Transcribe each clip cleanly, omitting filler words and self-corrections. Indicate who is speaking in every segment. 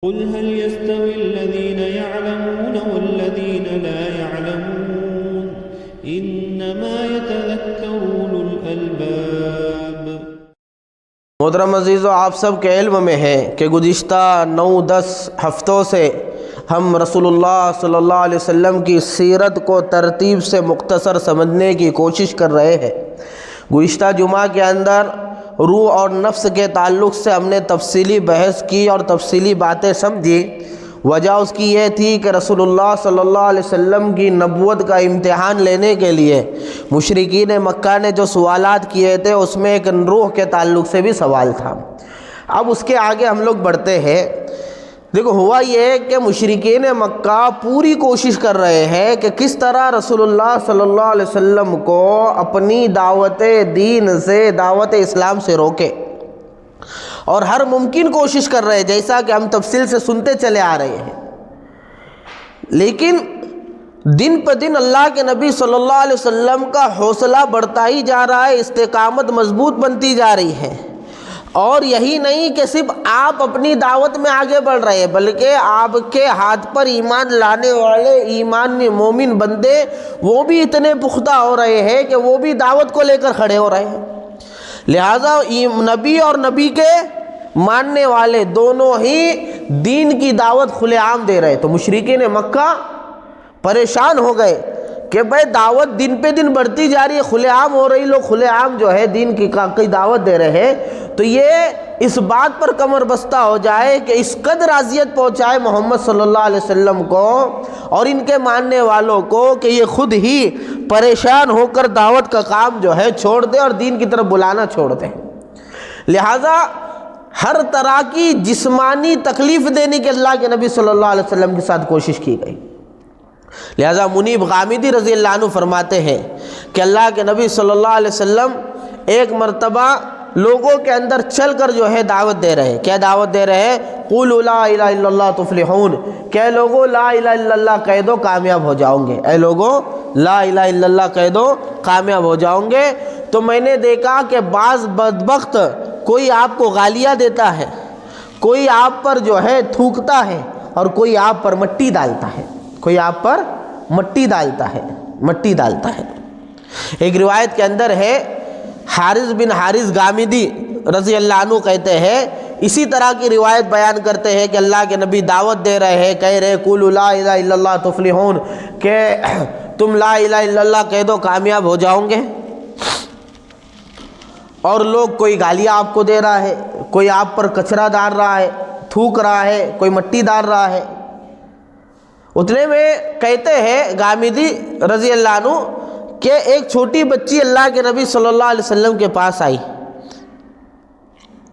Speaker 1: قل هل يستوي الذين يعلمون والذين لا يعلمون انما يتذكر اولو الالباب۔
Speaker 2: محترم عزیزو، آپ سب کے علم میں ہے کہ گزشتہ 9-10 ہفتوں سے ہم رسول اللہ صلی اللہ علیہ وسلم کی سیرت کو ترتیب سے مختصر سمجھنے کی کوشش کر رہے ہیں۔ گزشتہ جمعہ کے اندر روح اور نفس کے تعلق سے ہم نے تفصیلی بحث کی اور تفصیلی باتیں سمجھی۔ وجہ اس کی یہ تھی کہ رسول اللہ صلی اللہ علیہ وسلم کی نبوت کا امتحان لینے کے لیے مشرکین مکہ نے جو سوالات کیے تھے اس میں ایک روح کے تعلق سے بھی سوال تھا۔ اب اس کے آگے ہم لوگ بڑھتے ہیں۔ دیکھو، ہوا یہ کہ مشرکین مکہ پوری کوشش کر رہے ہیں کہ کس طرح رسول اللہ صلی اللہ علیہ وسلم کو اپنی دعوت دین سے، دعوت اسلام سے روکے، اور ہر ممکن کوشش کر رہے ہیں، جیسا کہ ہم تفصیل سے سنتے چلے آ رہے ہیں۔ لیکن دن پہ دن اللہ کے نبی صلی اللہ علیہ وسلم کا حوصلہ بڑھتا ہی جا رہا ہے، استقامت مضبوط بنتی جا رہی ہے۔ اور یہی نہیں کہ صرف آپ اپنی دعوت میں آگے بڑھ رہے ہیں، بلکہ آپ کے ہاتھ پر ایمان لانے والے ایمان میں مومن بندے وہ بھی اتنے پختہ ہو رہے ہیں کہ وہ بھی دعوت کو لے کر کھڑے ہو رہے ہیں۔ لہٰذا نبی اور نبی کے ماننے والے دونوں ہی دین کی دعوت کھلے عام دے رہے۔ تو مشرکین مکہ پریشان ہو گئے کہ بھائی دعوت دن پہ دن بڑھتی جا رہی ہے، کھلے عام ہو رہی، لوگ کھلے عام جو ہے دین کی دعوت دے رہے ہیں، تو یہ اس بات پر کمر بستہ ہو جائے کہ اس قدر اذیت پہنچائے محمد صلی اللہ علیہ وسلم کو اور ان کے ماننے والوں کو کہ یہ خود ہی پریشان ہو کر دعوت کا کام جو ہے چھوڑ دے اور دین کی طرف بلانا چھوڑ دے۔ لہٰذا ہر طرح کی جسمانی تکلیف دینے کے اللہ کے نبی صلی اللہ علیہ وسلم کے ساتھ کوشش کی گئی۔ لہٰذا منیب غامدی رضی اللہ عنہ فرماتے ہیں کہ اللہ کے نبی صلی اللہ علیہ وسلم ایک مرتبہ لوگوں کے اندر چل کر جو ہے دعوت دے رہے ہیں۔ کیا دعوت دے رہے ہیں؟ قولوا لا الہ الا اللہ تفلحون، کہ لوگوں لا الہ الا اللہ کہہ دو کامیاب ہو جاؤ گے، اے لوگوں لا الہ الا اللہ کہہ دو کامیاب ہو جاؤ گے۔ تو میں نے دیکھا کہ بعض بدبخت کوئی آپ کو گالیاں دیتا ہے، کوئی آپ پر جو ہے تھوکتا ہے، اور کوئی آپ پر مٹی ڈالتا ہے، کوئی آپ پر مٹی ڈالتا ہے۔ ایک روایت کے اندر ہے، حارث بن حارث غامدی رضی اللہ عنہ کہتے ہیں، اسی طرح کی روایت بیان کرتے ہیں کہ اللہ کے نبی دعوت دے رہے ہیں، کہہ رہے قولوا لا الہ الا اللہ تفلحون، کہ تم لا الہ الا اللہ کہہ دو کامیاب ہو جاؤ گے۔ اور لوگ کوئی گالیاں آپ کو دے رہا ہے، کوئی آپ پر کچرا ڈال رہا ہے، تھوک رہا ہے، کوئی مٹی ڈال رہا ہے۔ اتنے میں کہتے ہیں غامدی رضی اللہ عنہ کہ ایک چھوٹی بچی اللہ کے نبی صلی اللہ علیہ وسلم کے پاس آئی،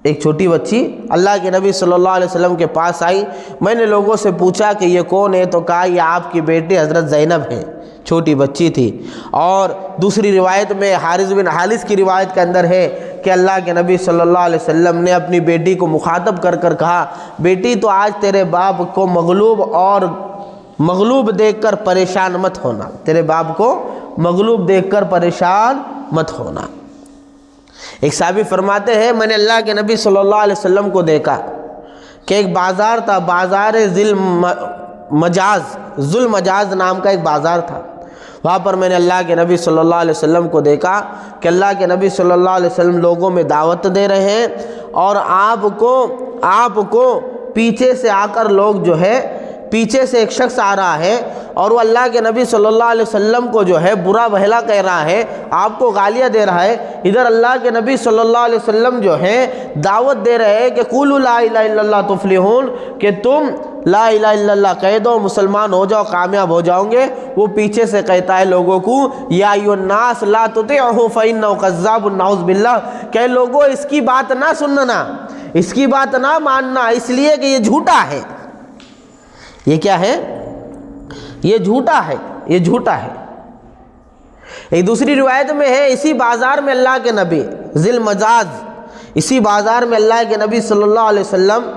Speaker 2: ایک چھوٹی بچی اللہ کے نبی صلی اللہ علیہ وسلم کے پاس آئی۔ میں نے لوگوں سے پوچھا کہ یہ کون ہے، تو کہا یہ آپ کی بیٹی حضرت زینب ہے، چھوٹی بچی تھی۔ اور دوسری روایت میں حارث بن حارث کی روایت کے اندر ہے کہ اللہ کے نبی صلی اللہ علیہ وسلم نے اپنی بیٹی کو مخاطب کر کر کہا، بیٹی تو آج تیرے باپ کو مغلوب دیکھ کر پریشان مت ہونا، تیرے باپ کو مغلوب دیکھ کر پریشان مت ہونا۔ ایک صحابی فرماتے ہیں، میں نے اللہ کے نبی صلی اللہ علیہ وسلم کو دیکھا کہ ایک بازار تھا، بازار ذل مجاز نام کا ایک بازار تھا۔ وہاں پر میں نے اللہ کے نبی صلی اللہ علیہ وسلم کو دیکھا کہ اللہ کے نبی صلی اللہ علیہ وسلم لوگوں میں دعوت دے رہے ہیں، اور آپ کو پیچھے سے آ کر لوگ جو ہے، پیچھے سے ایک شخص آ رہا ہے اور وہ اللہ کے نبی صلی اللہ علیہ وسلم کو جو ہے برا بھلا کہہ رہا ہے، آپ کو گالیاں دے رہا ہے۔ ادھر اللہ کے نبی صلی اللہ علیہ وسلم جو ہے دعوت دے رہے ہیں کہ قولوا لا الہ الا اللہ تفلحون، کہ تم لا الہ الا اللہ کہہ دو مسلمان ہو جاؤ کامیاب ہو جاؤ گے۔ وہ پیچھے سے کہتا ہے لوگوں کو، یا ایھا الناس لا تطیعوہ فانہ کذاب، نعوذ باللہ، کہ لوگوں اس کی بات نہ سننا، اس کی بات نہ ماننا، اس لیے کہ یہ جھوٹا ہے۔ یہ کیا ہے؟ یہ جھوٹا ہے، یہ جھوٹا ہے۔ ایک دوسری روایت میں ہے، اسی بازار میں اللہ کے نبی ذل مجاز، اسی بازار میں اللہ کے نبی صلی اللہ علیہ وسلم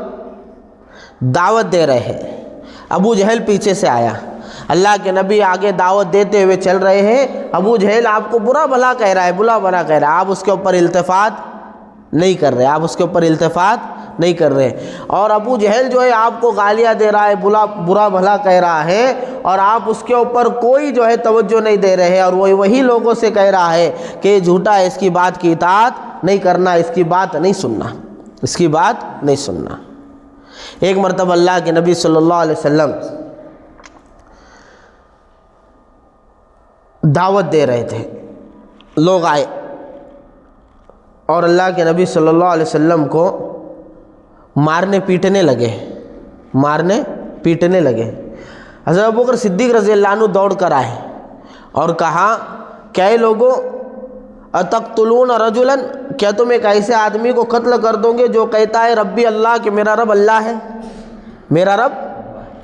Speaker 2: دعوت دے رہے ہیں۔ ابو جہل پیچھے سے آیا، اللہ کے نبی آگے دعوت دیتے ہوئے چل رہے ہیں، ابو جہل آپ کو برا بھلا کہہ رہا ہے، آپ اس کے اوپر التفات نہیں کر رہے، نہیں کر رہے۔ اور ابو جہل جو ہے آپ کو گالیاں دے رہا ہے، برا بھلا کہہ رہا ہے، اور آپ اس کے اوپر کوئی جو ہے توجہ نہیں دے رہے، اور وہی لوگوں سے کہہ رہا ہے کہ یہ جھوٹا ہے، اس کی بات کی اطاعت نہیں کرنا، اس کی بات نہیں سننا، اس کی بات نہیں سننا۔ ایک مرتبہ اللہ کے نبی صلی اللہ علیہ وسلم دعوت دے رہے تھے، لوگ آئے اور اللہ کے نبی صلی اللہ علیہ وسلم کو مارنے پیٹنے لگے۔ حضرت ابوبکر صدیق رضی اللہ عنہ دوڑ کر آئے اور کہا کہ اے لوگوں، اتقتلون رجلا، کیا تم ایک ایسے آدمی کو قتل کر دو گے جو کہتا ہے ربی اللہ، کہ میرا رب اللہ ہے، میرا رب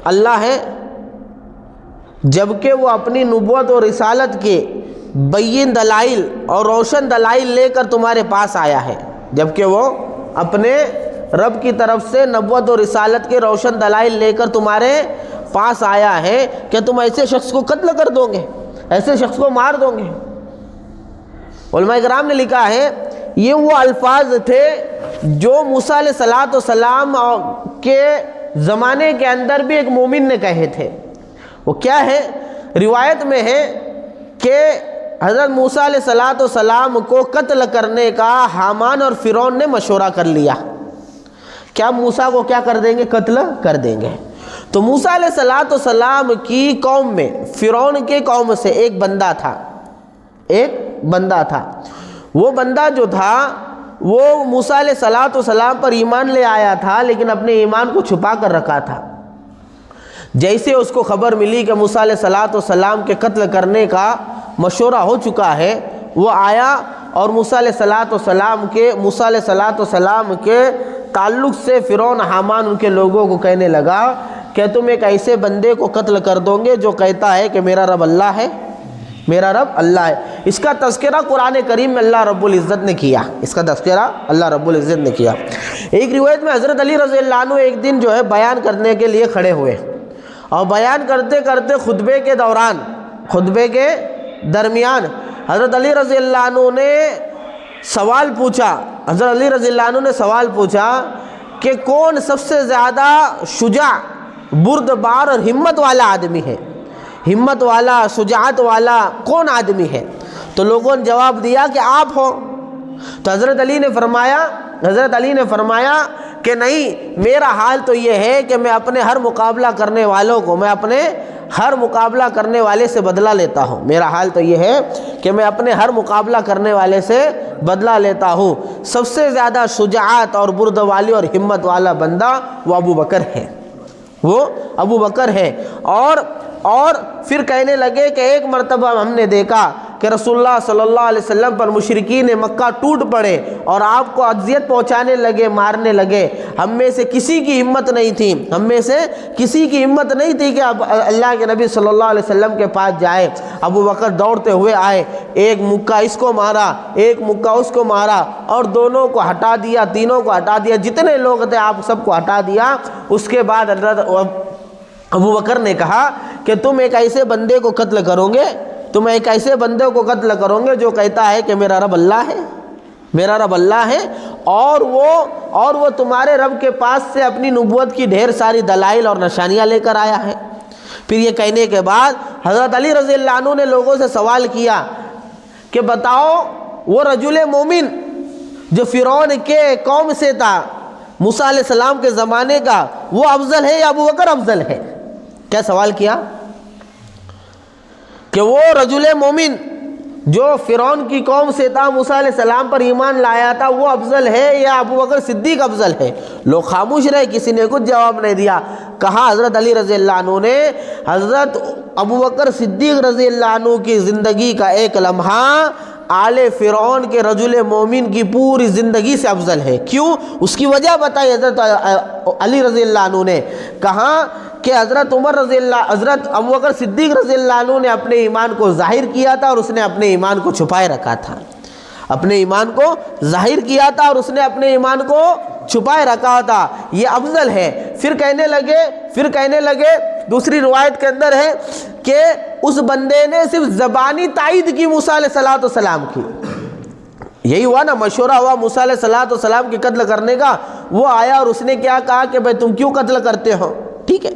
Speaker 2: اللہ ہے، جبکہ وہ اپنی نبوت اور رسالت کے بین دلائل اور روشن دلائل لے کر تمہارے پاس آیا ہے، جبکہ وہ اپنے رب کی طرف سے نبوت اور رسالت کے روشن دلائل لے کر تمہارے پاس آیا ہے، کہ تم ایسے شخص کو قتل کر دو گے، ایسے شخص کو مار دو گے؟ علماء کرام نے لکھا ہے یہ وہ الفاظ تھے جو موسیٰ علیہ السلام کے زمانے کے اندر بھی ایک مومن نے کہے تھے۔ وہ کیا ہے؟ روایت میں ہے کہ حضرت موسیٰ علیہ السلام کو قتل کرنے کا حامان اور فرعون نے مشورہ کر لیا کہ آپ موسیٰ کو کیا کر دیں گے؟ قتل کر دیں گے۔ تو موسیٰ علیہ السلام کی قوم میں، فرعون کے قوم سے ایک بندہ تھا، وہ بندہ جو تھا وہ موسیٰ علیہ السلام پر ایمان لے آیا تھا، لیکن اپنے ایمان کو چھپا کر رکھا تھا۔ جیسے اس کو خبر ملی کہ موسیٰ علیہ السلام کے قتل کرنے کا مشورہ ہو چکا ہے، وہ آیا اور موسیٰ علیہ السلام کے تعلق سے فرعون حامان ان کے لوگوں کو کہنے لگا کہ تم ایک ایسے بندے کو قتل کر دو گے جو کہتا ہے کہ میرا رب اللہ ہے، میرا رب اللہ ہے۔ اس کا تذکرہ قرآن کریم میں اللہ رب العزت نے کیا، ایک روایت میں حضرت علی رضی اللہ عنہ ایک دن جو ہے بیان کرنے کے لیے کھڑے ہوئے، اور بیان کرتے کرتے خطبے کے درمیان حضرت علی رضی اللہ عنہ نے سوال پوچھا کہ کون سب سے زیادہ شجاع، بردبار اور ہمت والا آدمی ہے، ہمت والا، شجاعت والا کون آدمی ہے؟ تو لوگوں نے جواب دیا کہ آپ ہو۔ تو حضرت علی نے فرمایا کہ نہیں، میرا حال تو یہ ہے کہ میں اپنے ہر مقابلہ کرنے والے سے بدلہ لیتا ہوں۔ میرا حال تو یہ ہے کہ میں اپنے ہر مقابلہ کرنے والے سے بدلہ لیتا ہوں۔ سب سے زیادہ شجاعت اور بردباری اور ہمت والا بندہ وہ ابو بکر ہے۔ اور پھر کہنے لگے کہ ایک مرتبہ ہم نے دیکھا کہ رسول اللہ صلی اللہ علیہ وسلم پر مشرکین مکہ ٹوٹ پڑے اور آپ کو اذیت پہنچانے لگے، مارنے لگے۔ ہم میں سے کسی کی ہمت نہیں تھی کہ اب اللہ کے نبی صلی اللہ علیہ وسلم کے پاس جائے۔ ابو بکر دوڑتے ہوئے آئے، ایک مکہ اس کو مارا، ایک مکہ اس کو مارا، اور دونوں کو ہٹا دیا، تینوں کو ہٹا دیا، جتنے لوگ تھے آپ سب کو ہٹا دیا۔ اس کے بعد حضرت ابو بکر نے کہا کہ تم ایک ایسے بندے کو قتل کرو گے جو کہتا ہے کہ میرا رب اللہ ہے، اور وہ تمہارے رب کے پاس سے اپنی نبوت کی ڈھیر ساری دلائل اور نشانیاں لے کر آیا ہے۔ پھر یہ کہنے کے بعد حضرت علی رضی اللہ عنہ نے لوگوں سے سوال کیا کہ بتاؤ، وہ رجل مومن جو فرعون کے قوم سے تھا، موسیٰ علیہ السلام کے زمانے کا، وہ افضل ہے یا ابو بکر افضل ہے؟ کیا سوال کیا کہ وہ رجل مومن جو فرعون کی قوم سے تھا، موسیٰ علیہ السلام پر ایمان لایا تھا، وہ افضل ہے یا ابو بکر صدیق افضل ہے؟ لوگ خاموش رہے، کسی نے کچھ جواب نہیں دیا۔ کہا حضرت علی رضی اللہ عنہ نے، حضرت ابو بکر صدیق رضی اللہ عنہ کی زندگی کا ایک لمحہ آل فرعون کے رجل مومن کی پوری زندگی سے افضل ہے۔ کیوں؟ اس کی وجہ بتائی حضرت علی رضی اللہ عنہ نے۔ کہا کہ حضرت ابو بکر صدیق رضی اللہ عنہ نے اپنے ایمان کو ظاہر کیا تھا اور اس نے اپنے ایمان کو چھپائے رکھا تھا، چھپائے رکھا تھا، یہ افضل ہے۔ پھر کہنے لگے دوسری روایت کے اندر ہے کہ اس بندے نے صرف زبانی تائید کی موسیٰ علیہ السلام کی، یہی ہوا نا، مشورہ ہوا موسیٰ علیہ السلام کے قتل کرنے کا، وہ آیا اور اس نے کیا کہا کہ بھائی تم کیوں قتل کرتے ہو، ٹھیک ہے۔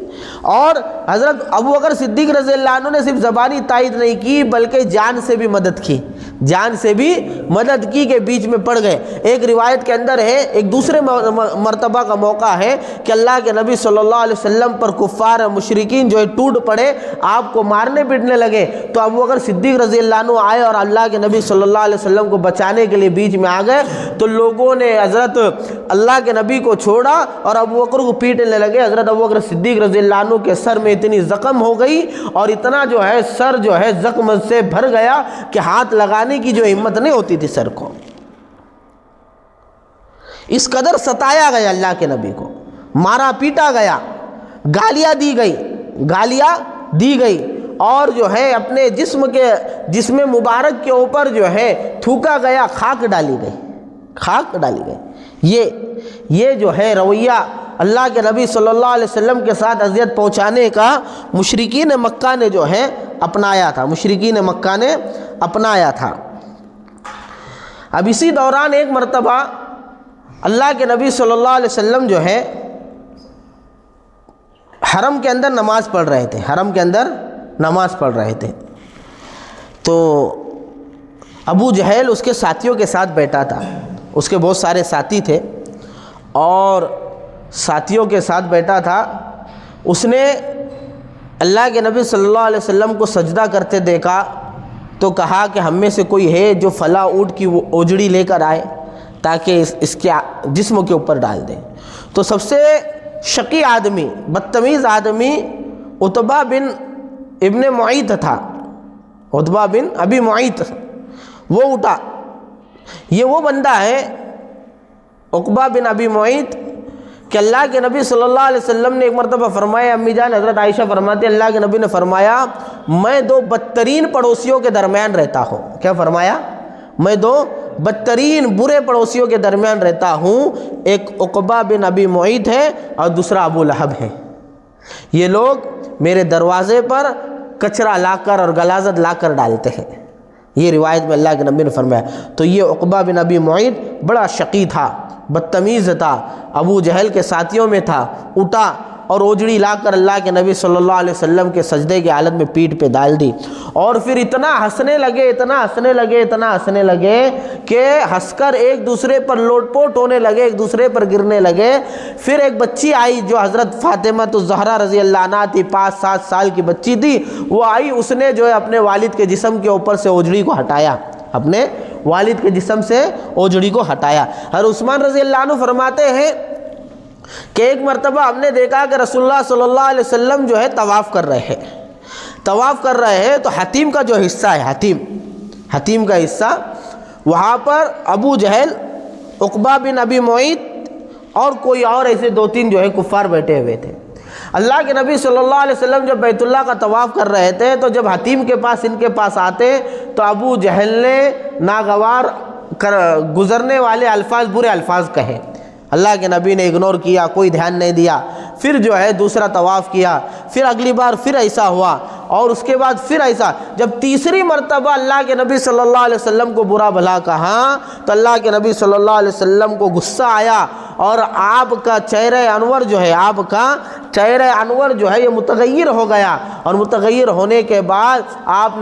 Speaker 2: اور حضرت ابو بکر صدیق رضی اللہ عنہ نے صرف زبانی تائید نہیں کی بلکہ جان سے بھی مدد کی، جان سے بھی مدد کی کہ بیچ میں پڑ گئے۔ ایک روایت کے اندر ہے، ایک دوسرے مرتبہ کا موقع ہے کہ اللہ کے نبی صلی اللہ علیہ وسلم پر کفار مشرکین جو ہے ٹوٹ پڑے، آپ کو مارنے پیٹنے لگے، تو ابو بکر صدیق رضی اللہ عنہ آئے اور اللہ کے نبی صلی اللہ علیہ وسلم کو بچانے کے لیے بیچ میں آ گئے، تو لوگوں نے حضرت اللہ کے نبی کو چھوڑا اور ابو بکر کو پیٹنے لگے۔ حضرت ابو بکر صدیق رضی اللہ عنہ کے سر میں اتنی زخم ہو گئی اور اتنا جو ہے سر جو ہے زخم سے بھر گیا کہ ہاتھ لگانے کی جو ہمت نہیں ہوتی تھی سر کو۔ اس قدر ستایا گیا اللہ کے نبی کو، مارا پیٹا گیا، گالیاں دی گئی اور جو ہے اپنے جسم مبارک کے اوپر جو ہے تھوکا گیا، خاک ڈالی گئی۔ یہ جو ہے رویہ اللہ کے نبی صلی اللہ علیہ وسلم کے ساتھ اذیت پہنچانے کا مشرکین مکہ نے جو ہے اپنایا تھا۔ اب اسی دوران ایک مرتبہ اللہ کے نبی صلی اللہ علیہ وسلم جو ہے حرم کے اندر نماز پڑھ رہے تھے، تو ابو جہل اس کے ساتھیوں کے ساتھ بیٹھا تھا، اس کے بہت سارے ساتھی تھے اور ساتھیوں کے ساتھ بیٹھا تھا۔ اس نے اللہ کے نبی صلی اللہ علیہ وسلم کو سجدہ کرتے دیکھا تو کہا کہ ہم میں سے کوئی ہے جو فلاں اونٹ کی وہ اوجڑی لے کر آئے تاکہ اس کے جسم کے اوپر ڈال دیں۔ تو سب سے شقی آدمی، بدتمیز آدمی عتبہ بن ابن معیط تھا، عتبہ بن ابی معیط، وہ اٹھا۔ یہ وہ بندہ ہے عقبہ بن ابی معیط کہ اللہ کے نبی صلی اللہ علیہ وسلم نے ایک مرتبہ فرمایا، امی جان حضرت عائشہ فرماتے ہیں اللہ کے نبی نے فرمایا میں دو بدترین پڑوسیوں کے درمیان رہتا ہوں۔ کیا فرمایا؟ میں دو بدترین برے پڑوسیوں کے درمیان رہتا ہوں، ایک عقبہ بن ابی معیط ہے اور دوسرا ابو لہب ہے۔ یہ لوگ میرے دروازے پر کچرا لا کر اور غلاظت لا کر ڈالتے ہیں، یہ روایت میں اللہ کے نبی نے فرمایا۔ تو یہ عقبہ بن ابی معیط بڑا شقی تھا، بدتمیز تھا، ابو جہل کے ساتھیوں میں تھا، اٹھا اور اوجڑی لا کر اللہ کے نبی صلی اللہ علیہ وسلم کے سجدے کی حالت میں پیٹھ پہ ڈال دی، اور پھر اتنا ہنسنے لگے کہ ہنس کر ایک دوسرے پر لوٹ پوٹ ہونے لگے، ایک دوسرے پر گرنے لگے۔ پھر ایک بچی آئی جو حضرت فاطمہ الزہرا رضی اللہ عنہا تھی، 5-7 سال کی بچی تھی، وہ آئی، اس نے جو ہے اپنے والد کے جسم کے اوپر سے اوجڑی کو ہٹایا، اپنے والد کے جسم سے اوجڑی کو ہٹایا۔ حضرت عثمان رضی اللہ عنہ فرماتے ہیں کہ ایک مرتبہ ہم نے دیکھا کہ رسول اللہ صلی اللہ علیہ وسلم جو ہے طواف کر رہے ہیں تو حتیم کا جو حصہ ہے، حتیم کا حصہ، وہاں پر ابو جہل، عقبہ بن ابی معیط اور کوئی اور ایسے 2-3 جو ہے کفار بیٹھے ہوئے تھے۔ اللہ کے نبی صلی اللہ علیہ وسلم جب بیت اللہ کا طواف کر رہے تھے تو جب حتیم کے پاس ان کے پاس آتے تو ابو جہل نے ناگوار گزرنے والے الفاظ، برے الفاظ کہے، اللہ کے نبی نے اگنور کیا، کوئی دھیان نہیں دیا۔ پھر جو ہے دوسرا طواف کیا، پھر اگلی بار پھر ایسا ہوا، اور اس کے بعد پھر ایسا۔ جب تیسری مرتبہ اللہ کے نبی صلی اللہ علیہ وسلم کو برا بھلا کہا تو اللہ کے نبی صلی اللہ علیہ وسلم کو غصہ آیا اور آپ کا چہرہ انور جو ہے یہ متغیر ہو گیا، اور متغیر ہونے کے بعد آپ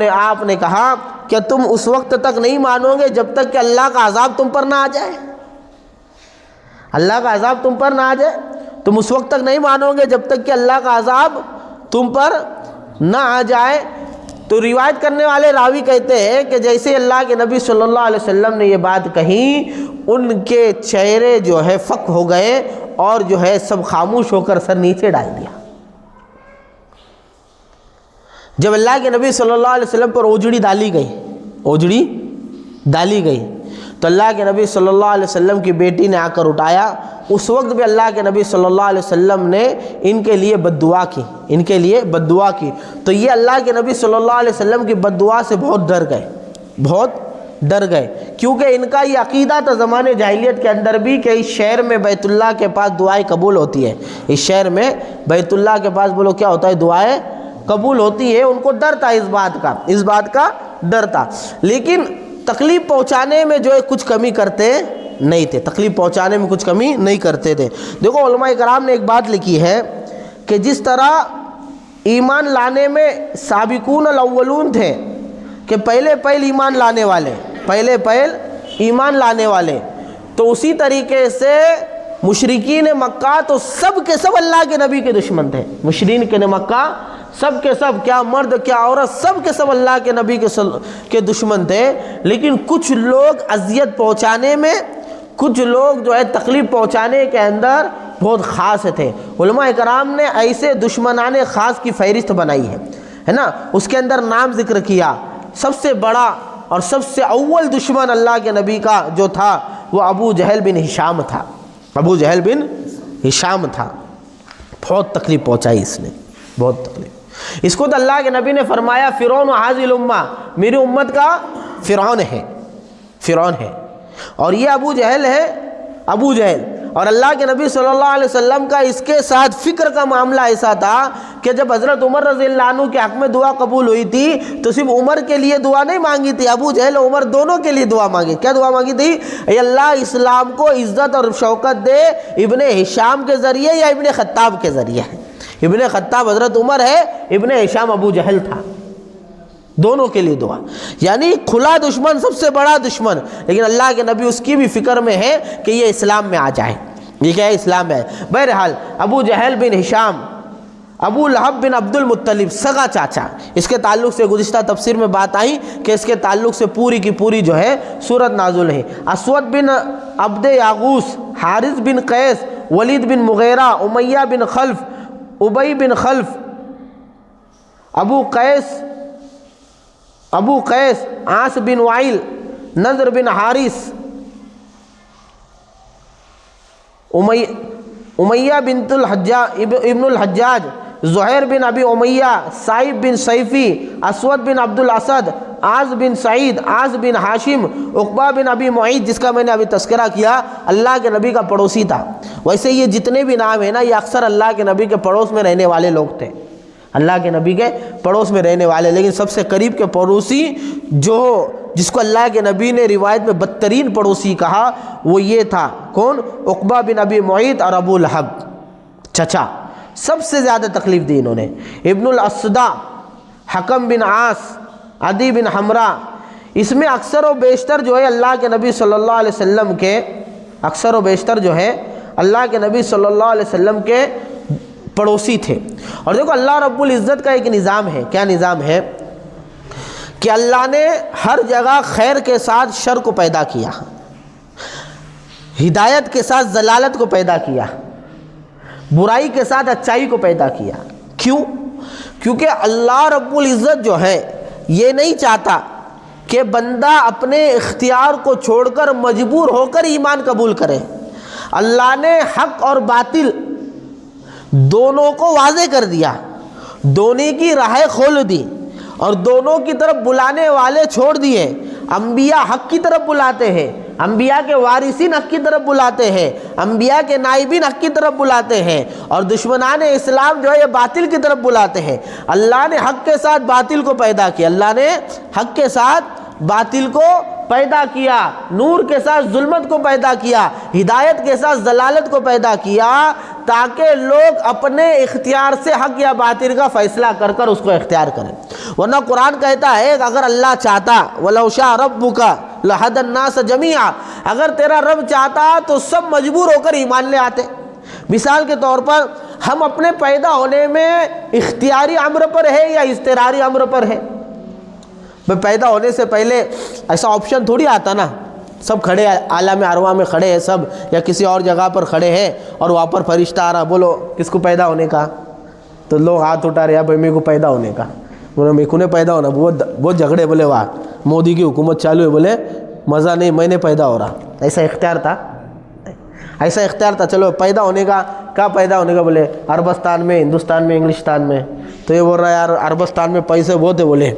Speaker 2: نے کہا کہ تم اس وقت تک نہیں مانو گے جب تک کہ اللہ کا عذاب تم پر نہ آ جائے، اللہ کا عذاب تم پر نہ آ جائے، تم اس وقت تک نہیں مانو گے جب تک کہ اللہ کا عذاب تم پر نہ آ جائے۔ تو روایت کرنے والے راوی کہتے ہیں کہ جیسے اللہ کے نبی صلی اللہ علیہ وسلم نے یہ بات کہی، ان کے چہرے جو ہے فک ہو گئے اور جو ہے سب خاموش ہو کر سر نیچے ڈال دیا۔ جب اللہ کے نبی صلی اللہ علیہ وسلم پر اوجڑی ڈالی گئی تو اللہ کے نبی صلی اللہ علیہ وسلم کی بیٹی نے آ کر اٹھایا۔ اس وقت بھی اللہ کے نبی صلی اللہ علیہ وسلم نے ان کے لیے بد دعا کی، تو یہ اللہ کے نبی صلی اللہ علیہ وسلم کی بد دعا سے بہت ڈر گئے، کیونکہ ان کا یہ عقیدہ تھا زمانے جاہلیت کے اندر بھی کہ اس شہر میں بیت اللہ کے پاس دعائیں قبول ہوتی ہے، اس شہر میں بیت اللہ کے پاس بولو کیا ہوتا ہے، دعائیں قبول ہوتی ہے۔ ان کو ڈر تھا، اس بات کا ڈر تھا۔ لیکن تکلیف پہنچانے میں جو ہے کچھ کمی کرتے نہیں تھے، تکلیف پہنچانے میں کچھ کمی نہیں کرتے تھے۔ دیکھو علماء کرام نے ایک بات لکھی ہے کہ جس طرح ایمان لانے میں سابقون الاولون تھے کہ پہلے ایمان لانے والے، ایمان لانے والے، تو اسی طریقے سے مشرکین مکہ تو سب کے سب اللہ کے نبی کے دشمن تھے۔ مشرکین مکہ سب کے سب، کیا مرد کیا عورت، سب کے سب اللہ کے نبی کے دشمن تھے، لیکن کچھ لوگ اذیت پہنچانے میں، کچھ لوگ جو ہے تکلیف پہنچانے کے اندر بہت خاص تھے۔ علماء کرام نے ایسے دشمنان خاص کی فہرست بنائی ہے نا، اس کے اندر نام ذکر کیا۔ سب سے بڑا اور سب سے اول دشمن اللہ کے نبی کا جو تھا وہ ابو جہل بن ہشام تھا، ابو جہل بن ہشام تھا۔ بہت تکلیف پہنچائی اس نے، بہت تکلیف۔ اس کو تو اللہ کے نبی نے فرمایا فرعون حاذی الامہ، میری امت کا فرعون ہے، اور یہ ابو جہل ہے، ابو جہل۔ اور اللہ کے نبی صلی اللہ علیہ وسلم کا اس کے ساتھ فکر کا معاملہ ایسا تھا کہ جب حضرت عمر رضی اللہ عنہ کے حق میں دعا قبول ہوئی تھی تو صرف عمر کے لیے دعا نہیں مانگی تھی، ابو جہل عمر دونوں کے لیے دعا مانگی۔ کیا دعا مانگی تھی؟ اے اللہ اسلام کو عزت اور شوکت دے، ابن ہشام کے ذریعے یا ابن خطاب کے ذریعے۔ ابن خطاب حضرت عمر ہے، ابن ہشام ابو جہل تھا، دونوں کے لیے دعا۔ یعنی کھلا دشمن، سب سے بڑا دشمن، لیکن اللہ کے نبی اس کی بھی فکر میں ہے کہ یہ اسلام میں آ جائے، یہ کیا ہے؟ اسلام میں ہے۔ بہرحال ابو جہل بن ہشام، ابو لہب بن عبد المطلب، سگا چاچا، اس کے تعلق سے گزشتہ تفسیر میں بات آئی کہ اس کے تعلق سے پوری کی پوری جو ہے سورت نازل ہے۔ اسود بن عبد یاغوس، حارث بن قیس، ولید بن مغیرہ، امیہ بن خلف، ابی بن خلف، ابو قیس، عاص بن وائل، نضر بن حارث، امیہ بنت ابن الحجاج، زہیر بن ابی امیہ، سائب بن سیفی، اسود بن عبد الاسد، عاص بن سعید، عاص بن ہاشم، عقبہ بن ابی معیط، جس کا میں نے ابھی تذکرہ کیا، اللہ کے نبی کا پڑوسی تھا۔ ویسے یہ جتنے بھی نام ہیں نا، یہ اکثر اللہ کے نبی کے پڑوس میں رہنے والے لوگ تھے، اللہ کے نبی کے پڑوس میں رہنے والے۔ لیکن سب سے قریب کے پڑوسی جس کو اللہ کے نبی نے روایت میں بدترین پڑوسی کہا وہ یہ تھا، کون؟ عقبہ بن ابی معیط اور ابو لہب، چچا۔ سب سے زیادہ تکلیف دی انہوں نے۔ ابن الاسدہ، حکم بن عاص، عدی بن حمرہ، اس میں اکثر و بیشتر جو ہے اللہ کے نبی صلی اللہ علیہ وسلم کے، اکثر و بیشتر جو ہے اللہ کے نبی صلی اللہ علیہ وسلم کے پڑوسی تھے۔ اور دیکھو اللہ رب العزت کا ایک نظام ہے، کیا نظام ہے؟ کہ اللہ نے ہر جگہ خیر کے ساتھ شر کو پیدا کیا، ہدایت کے ساتھ ضلالت کو پیدا کیا، برائی کے ساتھ اچائی کو پیدا کیا۔ کیوں؟ کیونکہ اللہ رب العزت جو ہے یہ نہیں چاہتا کہ بندہ اپنے اختیار کو چھوڑ کر مجبور ہو کر ایمان قبول کرے۔ اللہ نے حق اور باطل دونوں کو واضح کر دیا، دونوں کی راہیں کھول دی اور دونوں کی طرف بلانے والے چھوڑ دیے۔ انبیاء حق کی طرف بلاتے ہیں، انبیاء کے وارثین حق کی طرف بلاتے ہیں، انبیاء کے نائبین حق کی طرف بلاتے ہیں، اور دشمنان اسلام جو ہے یہ باطل کی طرف بلاتے ہیں۔ اللہ نے حق کے ساتھ باطل کو پیدا کیا، اللہ نے حق کے ساتھ باطل کو پیدا کیا، نور کے ساتھ ظلمت کو پیدا کیا، ہدایت کے ساتھ ضلالت کو پیدا کیا، تاکہ لوگ اپنے اختیار سے حق یا باطل کا فیصلہ کر کر اس کو اختیار کریں۔ ورنہ قرآن کہتا ہے کہ اگر اللہ چاہتا وَلَوْ شَاءَ رَبُّكَ لَهَدَى النَّاسَ جَمِيعًا، اگر تیرا رب چاہتا تو سب مجبور ہو کر ایمان لے آتے۔ مثال کے طور پر ہم اپنے پیدا ہونے میں اختیاری امر پر ہے یا اضطراری امر پر ہے؟ پیدا ہونے سے پہلے ایسا آپشن تھوڑی آتا نا، سب کھڑے عالم ارواح میں کھڑے ہیں سب، یا کسی اور جگہ پر کھڑے ہیں اور وہاں پر فرشتہ آ رہا، بولو کس کو پیدا ہونے کا؟ تو لوگ ہاتھ اٹھا رہے ہیں بھائی میرے کو پیدا ہونے کا، بولے میرے کو نہیں پیدا ہونا، بہت جھگڑے، بولے واہ مودی کی حکومت چالو ہے، بولے مزہ نہیں، میں نے پیدا ہو رہا۔ ایسا اختیار تھا؟ ایسا اختیار تھا؟ چلو پیدا ہونے کا، کہاں پیدا ہونے کا؟ بولے عربستان میں، ہندوستان میں، انگلستان میں۔ تو یہ بول رہا ہے یار عربستان میں پیسے بہت ہے، بولے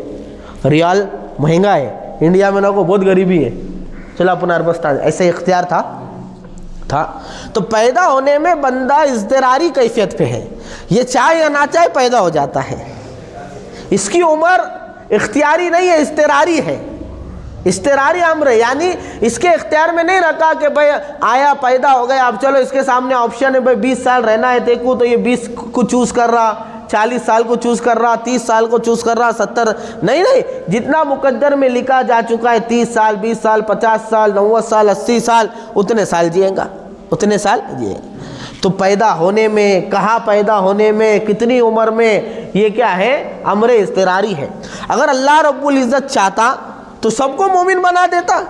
Speaker 2: ریال مہنگا ہے، انڈیا میں نہ کو بہت غریبی ہے، چلو اپنا عربستان۔ ایسے اختیار تھا۔ تو پیدا ہونے میں بندہ اضطراری کیفیت پہ ہے، یہ چاہے یا نہ چاہے پیدا ہو جاتا ہے۔ اس کی عمر اختیاری نہیں ہے، اضطراری ہے، استراری امر ہے، یعنی اس کے اختیار میں نہیں رکھا کہ بھائی آیا پیدا ہو گیا، اب چلو اس کے سامنے آپشن ہے بھائی 20 سال رہنا ہے دیکھو تو یہ 20 کو چوز کر رہا، 40 سال کو چوز کر رہا، 30 سال کو چوز کر رہا، 70 نہیں، جتنا مقدر میں لکھا جا چکا ہے 30 سال 20 سال 50 سال 90 سال 80 سال اتنے سال جئیں گا، اتنے سال جئیں گا۔ تو پیدا ہونے میں، کہاں پیدا ہونے میں، کتنی عمر میں، یہ کیا ہے؟ امر اضطراری ہے۔ اگر اللہ رب العزت چاہتا تو سب کو مومن بنا دیتا،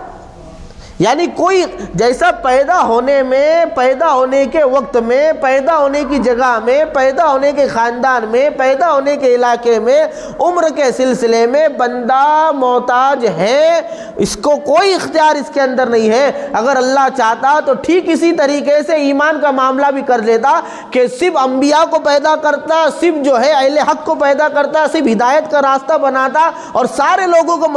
Speaker 2: یعنی کوئی جیسا پیدا ہونے میں، پیدا ہونے کے وقت میں، پیدا ہونے کی جگہ میں، پیدا ہونے کے خاندان میں، پیدا ہونے کے علاقے میں، عمر کے سلسلے میں بندہ محتاج ہے، اس کو کوئی اختیار اس کے اندر نہیں ہے۔ اگر اللہ چاہتا تو ٹھیک اسی طریقے سے ایمان کا معاملہ بھی کر لیتا کہ صرف انبیاء کو پیدا کرتا، صرف جو ہے اہل حق کو پیدا کرتا، صرف ہدایت کا راستہ بناتا اور سارے لوگوں کو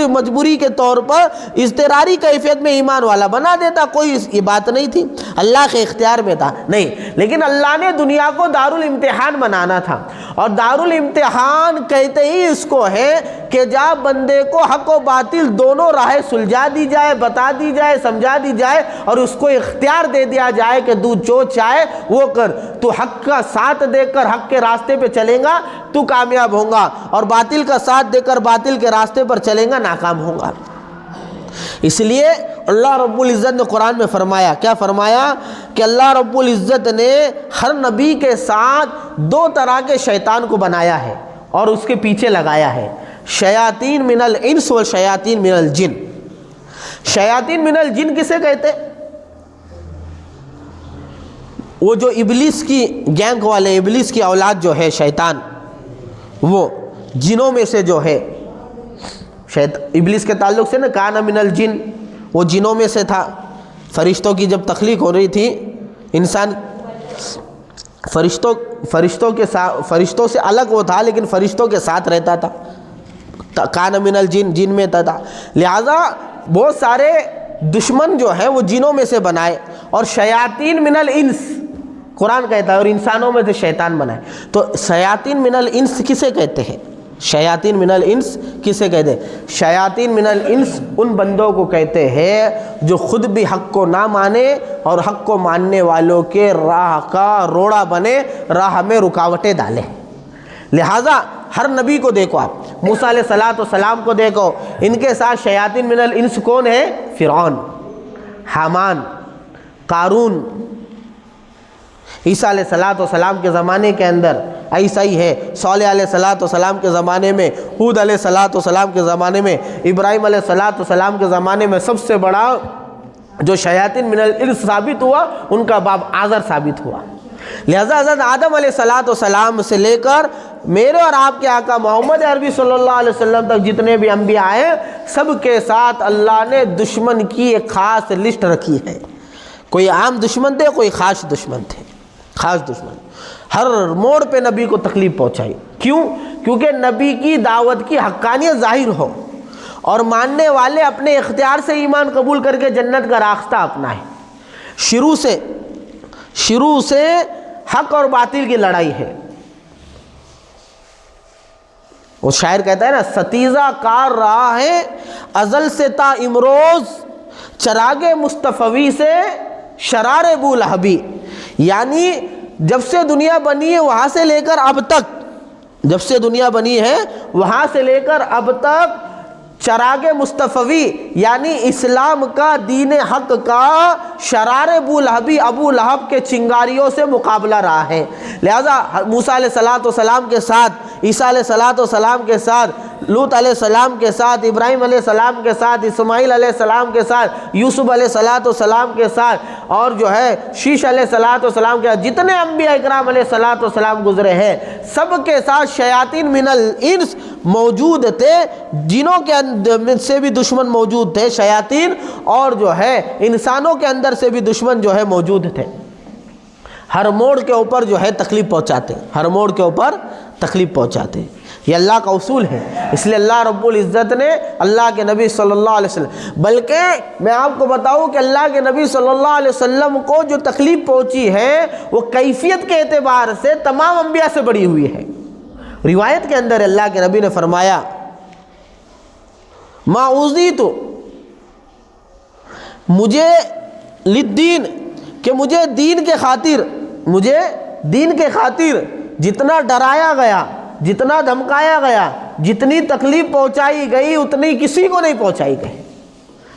Speaker 2: مجبوری کے طور پر اضطراری کیفیت میں ایمان والا بنا دیتا، کوئی یہ بات نہیں تھی، اللہ کے اختیار میں تھا، نہیں۔ لیکن اللہ نے دنیا کو دارالامتحان بنانا تھا، اور دارالامتحان کہتے ہی اس کو ہے کہ جہاں بندے کو حق و باطل دونوں راہیں سلجھا دی جائے، بتا دی جائے، سمجھا دی جائے، اور اس کو اختیار دے دیا جائے کہ تو جو چاہے وہ کر، تو حق کا ساتھ دے کر حق کے راستے پہ چلیں گا تو کامیاب ہوں گا، اور باطل کا ساتھ دے کر باطل کے راستے پر چلیں گا ناکام ہوں گا۔ اس لیے اللہ رب العزت نے قرآن میں فرمایا، کیا فرمایا؟ کہ اللہ رب العزت نے ہر نبی کے ساتھ 2 طرح کے شیطان کو بنایا ہے اور اس کے پیچھے لگایا ہے، شیاطین من الانس و شیاطین من الجن۔ شیاطین من الجن کسے کہتے؟ وہ جو ابلیس کی گینگ والے، ابلیس کی اولاد جو ہے شیطان، وہ جنوں میں سے جو ہے، ابلیس کے تعلق سے نا کان من الجن، وہ جنوں میں سے تھا۔ فرشتوں کی جب تخلیق ہو رہی تھی، انسان فرشتوں سے الگ وہ تھا لیکن فرشتوں کے ساتھ رہتا تھا، کان من الجن، جن میں تھا، لہذا بہت سارے دشمن جو ہیں وہ جنوں میں سے بنائے، اور شیاطین من الانس قرآن کہتا ہے، اور انسانوں میں سے شیطان بنائے۔ تو شیاطین من الانس کسے کہتے ہیں؟ شیاطین من الانس کسے کہتے ہیں؟ شیاطین من الانس ان بندوں کو کہتے ہیں جو خود بھی حق کو نہ مانے اور حق کو ماننے والوں کے راہ کا روڑا بنے، راہ میں رکاوٹیں ڈالے۔ لہٰذا ہر نبی کو دیکھو، آپ موسیٰ علیہ السلام کو دیکھو، ان کے ساتھ شیاطین من الانس کون ہے؟ فرعون، حامان، قارون۔ عیسیٰ علیہ السلام کے زمانے کے اندر ایسا ہی ہے، صالح علیہ السلام کے زمانے میں، ہود علیہ السلام کے زمانے میں، ابراہیم علیہ السلام کے زمانے میں سب سے بڑا جو شیاطین من الانس ثابت ہوا، ان کا باپ آزر ثابت ہوا۔ لہذا حضرت آدم علیہ السلام سے لے کر میرے اور آپ کے آقا محمد عربی صلی اللہ علیہ وسلم تک جتنے بھی انبیاء آئے، سب کے ساتھ اللہ نے دشمن کی ایک خاص لسٹ رکھی ہے۔ کوئی عام دشمن تھے، کوئی خاص دشمن تھے، خاص دشمن۔ ہر موڑ پہ نبی کو تکلیف پہنچائی، کیوں؟ کیونکہ نبی کی دعوت کی حقانیت ظاہر ہو اور ماننے والے اپنے اختیار سے ایمان قبول کر کے جنت کا راستہ اپنائیں۔ شروع سے حق اور باطل کی لڑائی ہے۔ وہ شاعر کہتا ہے نا، ستیزہ کار رہا ہے ازل سے تا امروز، چراغ مصطفی سے شرار بو لہبی، یعنی جب سے دنیا بنی ہے وہاں سے لے کر اب تک، جب سے دنیا بنی ہے وہاں سے لے کر اب تک چراغ مصطفی یعنی اسلام کا، دین حق کا شرار ابو لہبی، ابو لہب کے چنگاریوں سے مقابلہ رہا ہے۔ لہذا موسیٰ علیہ السلام کے ساتھ، عیسیٰ علیہ السلام کے ساتھ، لوط علیہ السلام کے ساتھ، ابراہیم علیہ السلام کے ساتھ، اسماعیل علیہ السلام کے ساتھ، یوسف علیہ السلام کے ساتھ، اور جو ہے شیش علیہ السلام کے ساتھ، جتنے انبیاء اکرام علیہ السلام گزرے ہیں، سب کے ساتھ شیاطین من الانس موجود تھے، جنوں کے اندر سے بھی دشمن موجود تھے شیاطین، اور جو ہے انسانوں کے اندر سے بھی دشمن جو ہے موجود تھے۔ ہر موڑ کے اوپر جو ہے تکلیف پہنچاتے، ہر موڑ کے اوپر تکلیف پہنچاتے، یہ اللہ کا اصول ہے۔ اس لیے اللہ رب العزت نے اللہ کے نبی صلی اللہ علیہ وسلم، بلکہ میں آپ کو بتاؤں کہ اللہ کے نبی صلی اللہ علیہ وسلم کو جو تکلیف پہنچی ہے وہ کیفیت کے اعتبار سے تمام انبیاء سے بڑی ہوئی ہے۔ روایت کے اندر اللہ کے نبی نے فرمایا، ما اوذیت مجھے للدین کہ مجھے دین کے خاطر جتنا ڈرایا گیا، جتنا دھمکایا گیا، جتنی تکلیف پہنچائی گئی اتنی کسی کو نہیں پہنچائی گئی۔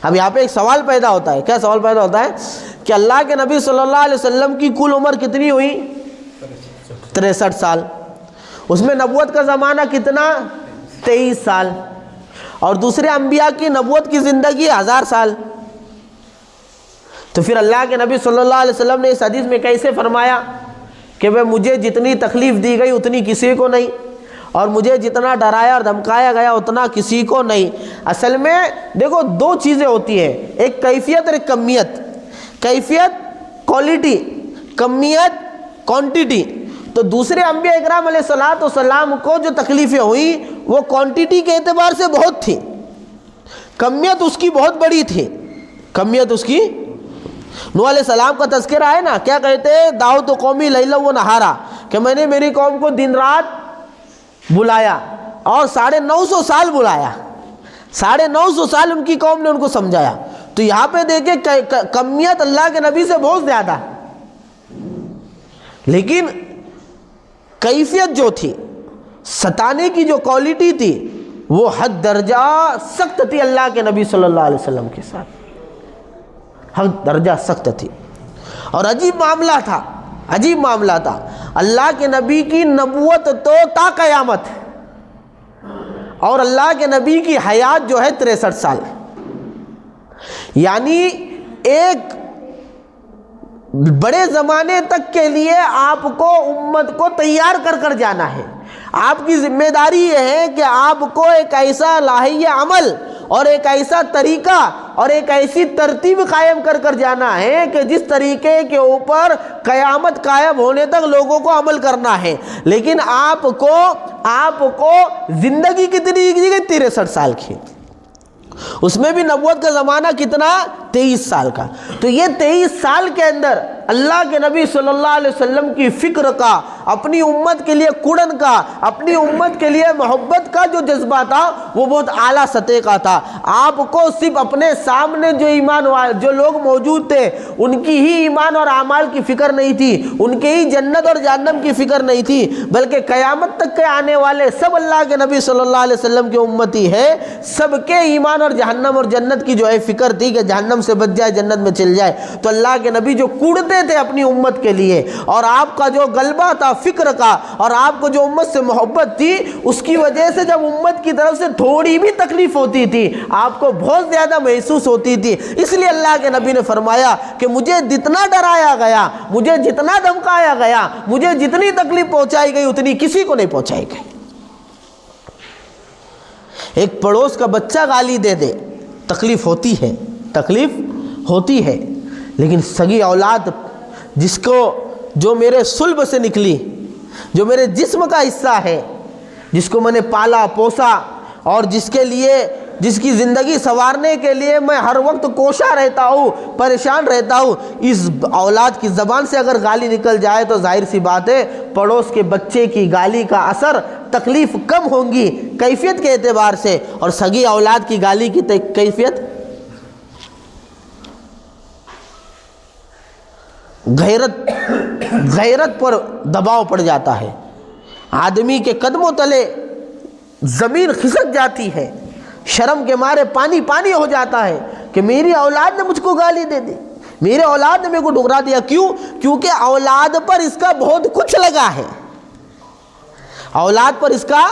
Speaker 2: اب یہاں پہ ایک سوال پیدا ہوتا ہے، کیا سوال پیدا ہوتا ہے کہ اللہ کے نبی صلی اللہ علیہ وسلم کی کل عمر کتنی ہوئی؟ 63 سال۔ اس میں نبوت کا زمانہ کتنا؟ 23 سال۔ اور دوسرے انبیاء کی نبوت کی زندگی 1000 سال۔ تو پھر اللہ کے نبی صلی اللہ علیہ وسلم نے اس حدیث میں کیسے فرمایا کہ مجھے جتنی تکلیف دی گئی اتنی کسی کو نہیں، اور مجھے جتنا ڈرایا اور دھمکایا گیا اتنا کسی کو نہیں؟ اصل میں دیکھو دو چیزیں ہوتی ہیں، ایک کیفیت اور ایک کمیت۔ کیفیت کوالٹی، کمیت کوانٹٹی۔ تو دوسرے انبیاء اکرام علیہ السلام کو جو تکلیفیں ہوئی وہ کوانٹٹی کے اعتبار سے بہت تھی، کمیت اس کی بہت بڑی تھی۔ کمیت اس کی، نوح علیہ السلام کا تذکرہ ہے نا، کیا کہتے ہیں؟ دعوت قومی لیلا و نہارا، کہ میں نے میری قوم کو دن رات بلایا اور 950 سال بلایا، 950 سال ان کی قوم نے ان کو سمجھایا۔ تو یہاں پہ دیکھیں کمیت اللہ کے نبی سے بہت زیادہ، لیکن کیفیت جو تھی، ستانے کی جو کوالٹی تھی، وہ حد درجہ سخت تھی اللہ کے نبی صلی اللہ علیہ وسلم کے ساتھ، حد درجہ سخت تھی۔ اور عجیب معاملہ تھا، عجیب معاملہ تھا۔ اللہ کے نبی کی نبوت تو تا قیامت، اور اللہ کے نبی کی حیات جو ہے 63 سال، یعنی ایک بڑے زمانے تک کے لیے آپ کو امت کو تیار کر جانا ہے۔ آپ کی ذمہ داری یہ ہے کہ آپ کو ایک ایسا لاہیہ عمل اور ایک ایسا طریقہ اور ایک ایسی ترتیب قائم کر جانا ہے کہ جس طریقے کے اوپر قیامت قائم ہونے تک لوگوں کو عمل کرنا ہے۔ لیکن آپ کو زندگی کتنی دی گئی؟ 63 سال کی۔ اس میں بھی نبوت کا زمانہ کتنا؟ 23 سال کا۔ تو یہ 23 سال کے اندر اللہ کے نبی صلی اللہ علیہ وسلم کی فکر کا، اپنی امت کے لیے کڑن کا، اپنی امت کے لیے محبت کا جو جذبہ تھا وہ بہت اعلیٰ سطح کا تھا۔ آپ کو صرف اپنے سامنے جو لوگ موجود تھے ان کی ہی ایمان اور اعمال کی فکر نہیں تھی، ان کے ہی جنت اور جہنم کی فکر نہیں تھی، بلکہ قیامت تک کے آنے والے سب اللہ کے نبی صلی اللہ علیہ وسلم کے امتی ہے، سب کے ایمان اور جہنم اور جنت کی جو ہے فکر تھی کہ جہنم سے بچ جائے، جنت میں چل جائے۔ تو اللہ کے نبی جو کوڑتے تھے اپنی امت کے لیے، اور آپ کا جو غلبہ تھا فکر کا، اور آپ کو جو امت سے محبت تھی، اس کی وجہ سے جب امت کی طرف سے تھوڑی بھی تکلیف ہوتی تھی آپ کو بہت زیادہ محسوس ہوتی تھی۔ اس لیے اللہ کے نبی نے فرمایا کہ مجھے جتنا ڈرایا گیا، مجھے جتنا دھمکایا گیا، مجھے جتنی تکلیف پہنچائی گئی اتنی کسی کو نہیں پہنچائی گئی۔ ایک پڑوس کا بچہ گالی دے دے، تکلیف ہوتی ہے، لیکن سگی اولاد جو میرے صلب سے نکلی، جو میرے جسم کا حصہ ہے، جس کو میں نے پالا پوسا، اور جس کی زندگی سنوارنے کے لیے میں ہر وقت کوشاں رہتا ہوں، پریشان رہتا ہوں، اس اولاد کی زبان سے اگر گالی نکل جائے تو ظاہر سی بات ہے پڑوس کے بچے کی گالی کا اثر، تکلیف کم ہوں گی کیفیت کے اعتبار سے، اور سگی اولاد کی گالی کی کیفیت غیرت پر دباؤ پڑ جاتا ہے۔ آدمی کے قدموں تلے زمین کھسک جاتی ہے، شرم کے مارے پانی ہو جاتا ہے کہ میری اولاد نے مجھ کو گالی دے دی، میرے اولاد نے میرے کو ٹھکرا دیا۔ کیونکہ اولاد پر اس کا بہت کچھ لگا ہے، اولاد پر اس کا